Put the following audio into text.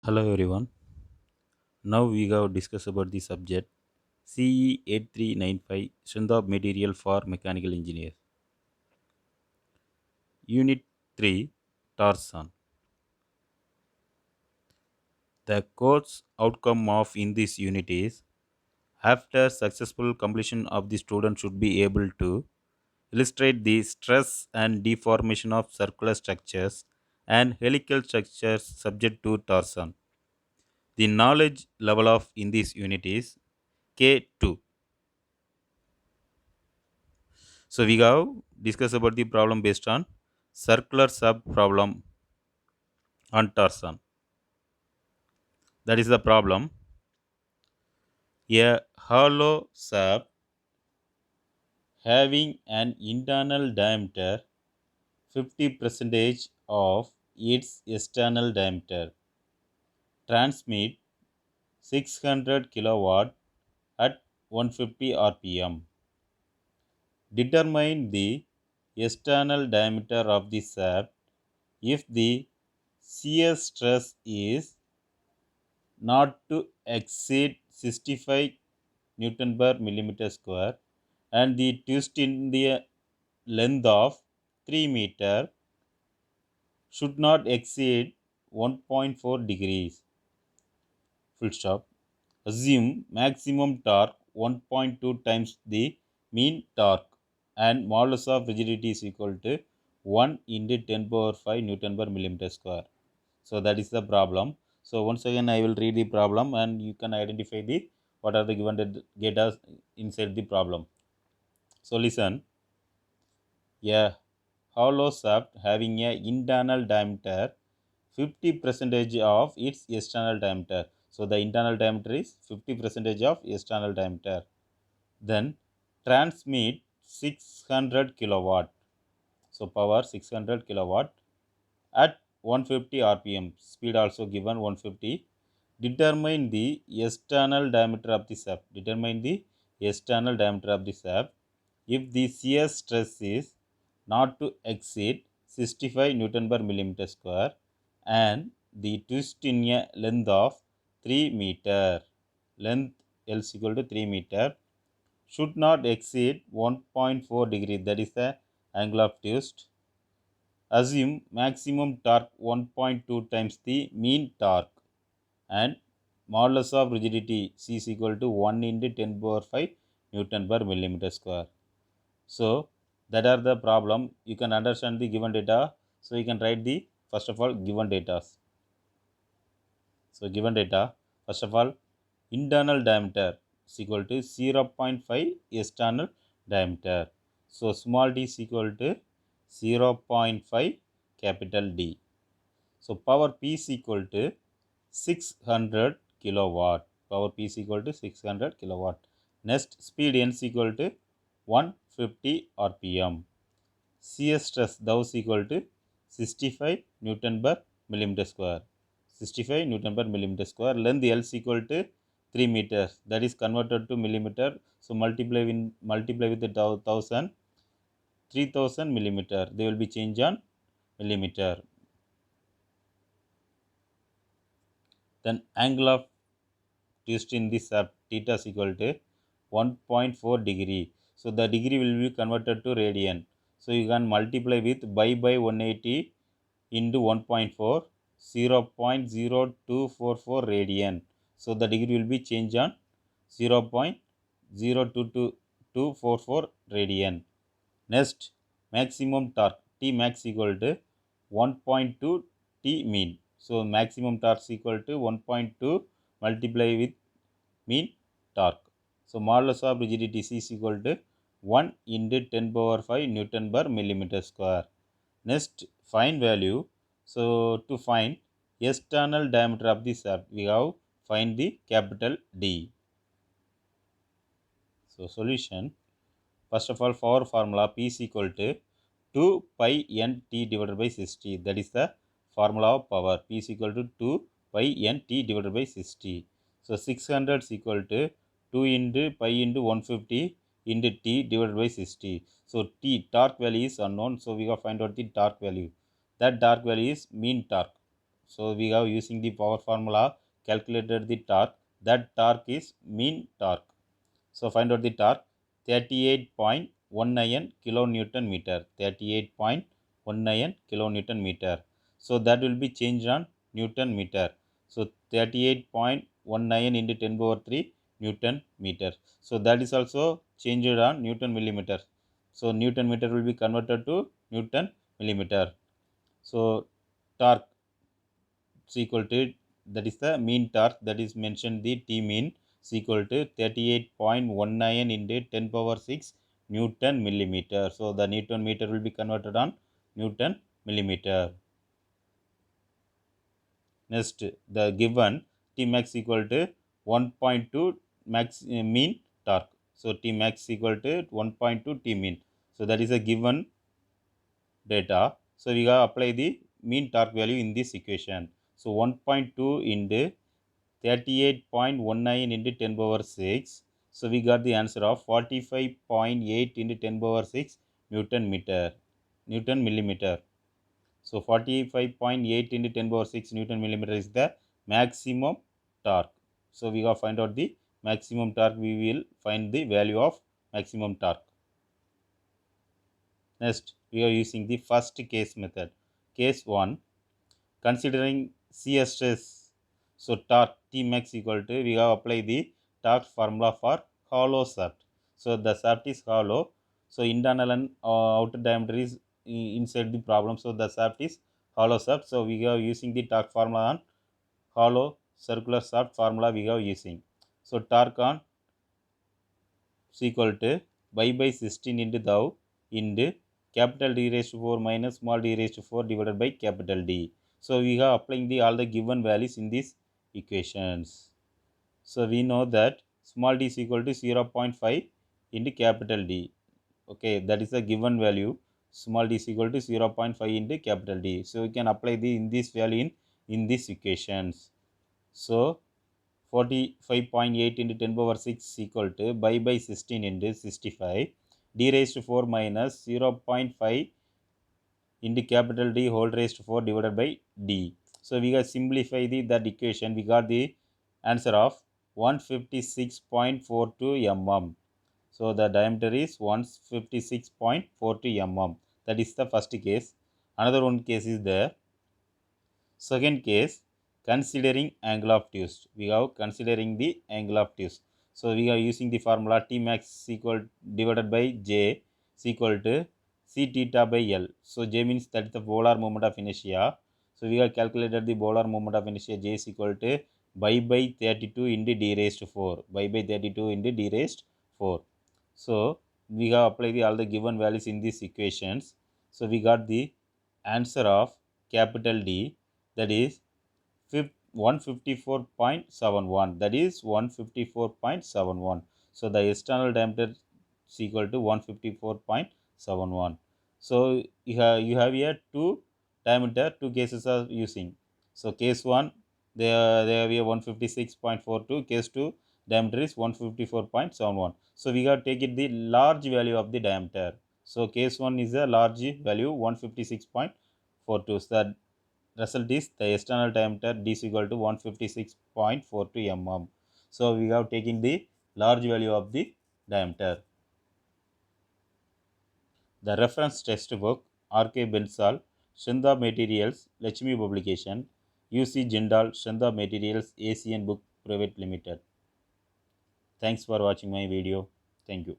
Hello everyone. Now we have discussed about the subject CE 8395 Strength of Material for Mechanical Engineers. Unit 3 Torsion. The course outcome of in this unit is after successful completion of the student should be able to illustrate the stress and deformation of circular structures and helical structures subject to torsion. The knowledge level of in this unit is K2. So we have discussed about the problem based on circular sub problem on torsion. That is the problem. A hollow sub having an internal diameter 50 percentage of its external diameter transmit 600 kilowatt at 150 rpm. Determine the external diameter of the shaft if the shear stress is not to exceed 65 Newton per millimeter square and the twist in the length of 3 meter should not exceed 1.4 degrees. Full stop. Assume maximum torque 1.2 times the mean torque and modulus of rigidity is equal to 1 into 10 power 5 Newton per millimeter square. So that is the problem. So once again I will read the problem and you can identify the what are the given data inside the problem. So listen, a hollow shaft having a internal diameter 50 percentage of its external diameter. So the internal diameter is 50 percentage of external diameter. Then transmit 600 kilowatt. So power 600 kilowatt at 150 rpm. Speed also given 150. Determine the external diameter of the shaft. Determine the external diameter of the shaft if the shear stress is not to exceed 65 Newton per millimeter square and the twist in a length of 3 meter. Length L is equal to 3 meter should not exceed 1.4 degree, that is the angle of twist. Assume maximum torque 1.2 times the mean torque and modulus of rigidity C is equal to 1 into 10 power 5 Newton per millimeter square. So that are the problem. You can understand the given data. So you can write the first of all given data. So given data, first of all, internal diameter is equal to 0.5 external diameter. So small d is equal to 0.5 capital D. So power P is equal to 600 kilowatt. Power P is equal to 600 kilowatt. Next speed N is equal to 150 rpm. Shear stress thou is equal to 65 Newton per millimeter square. 65 Newton per millimeter square. Length L is equal to 3 meters. That is converted to millimeter. So multiply with the 1000, 3000 millimeter. They will be changed on millimeter. Then angle of twist in this theta is equal to 1.4 degree. So the degree will be converted to radian. So you can multiply with by 180 into 1.4, 0.0244 radian. So the degree will be changed on 0.022244 radian. Next, maximum torque T max equal to 1.2 T mean. So maximum torque is equal to 1.2 multiply with mean torque. So modulus of rigidity C is equal to 1 into 10 power 5 Newton per millimeter square. Next, find value. So to find external diameter of the shaft, we have find the capital D. So solution. First of all, for formula P is equal to 2 pi n t divided by 60. That is the formula of power. P is equal to 2 pi n t divided by 60. So 600 is equal to 2 into pi into 150 into t divided by 60. So t torque value is unknown. So we have to find out the torque value. That torque value is mean torque. So we have using the power formula calculated the torque. That torque is mean torque. So find out the torque 38.19 kilonewton meter. 38.19 kilonewton meter. So that will be changed on Newton meter. So 38.19 into 10 power 3 Newton meter. So that is also changed on Newton millimeter. So Newton meter will be converted to Newton millimeter. So torque is equal to, that is the mean torque, that is mentioned the T mean is equal to 38.19 into 10 power 6 Newton millimeter. So the Newton meter will be converted on Newton millimeter. Next, the given T max equal to 1.2 max mean torque. So T max equal to 1.2 T mean. So that is a given data. So we have apply the mean torque value in this equation. So 1.2 into 38.19 into 10 power 6. So we got the answer of 45.8 into 10 power 6 Newton millimeter. So 45.8 into 10 power 6 Newton millimeter is the maximum torque. So we have find out the maximum torque. We will find the value of maximum torque. Next, we are using the first case method. Case 1, considering shear stress. So torque T max equal to, we have applied the torque formula for hollow shaft. So the shaft is hollow. So internal and outer diameter is inside the problem. So the shaft is hollow shaft. So we are using the torque formula on hollow circular shaft formula we are using. So torque on is equal to pi by 16 into thou into capital D raised to 4 minus small d raised to 4 divided by capital D. So we are applying the all the given values in these equations. So we know that small d is equal to 0.5 into capital D. Okay, that is the given value. Small d is equal to 0.5 into capital D. So we can apply the in this value in these equations. So 45.8 into 10 power 6 equal to pi by 16 into 65 d raised to 4 minus 0.5 into capital D whole raised to 4 divided by d. So we got simplify that equation. We got the answer of 156.42 mm. So the diameter is 156.42 mm. That is the first case. Another one case is there. Second case, considering angle of twist. We have considering the angle of twist. So we are using the formula T max equal divided by J is equal to C theta by L. So J means that is the polar moment of inertia. So we have calculated the polar moment of inertia. J is equal to pi by 32 into d raised to 4. Pi by 32 into d raised 4. So we have applied all the given values in these equations. So we got the answer of capital D, that is 154.71, that is 154.71. So the external diameter is equal to 154.71. So you have here two diameter, two cases are using. So case 1, they have here 156.42, case 2 diameter is 154.71. So we have taken the large value of the diameter. So case 1 is a large value 156.42. So that result is the external diameter d is equal to 156.42 mm. So we have taken the large value of the diameter. The reference textbook R.K. Bensal, Strength of Materials, Lakshmi Publication, U.C. Jindal, Strength of Materials, ACN Book Private Limited. Thanks for watching my video. Thank you.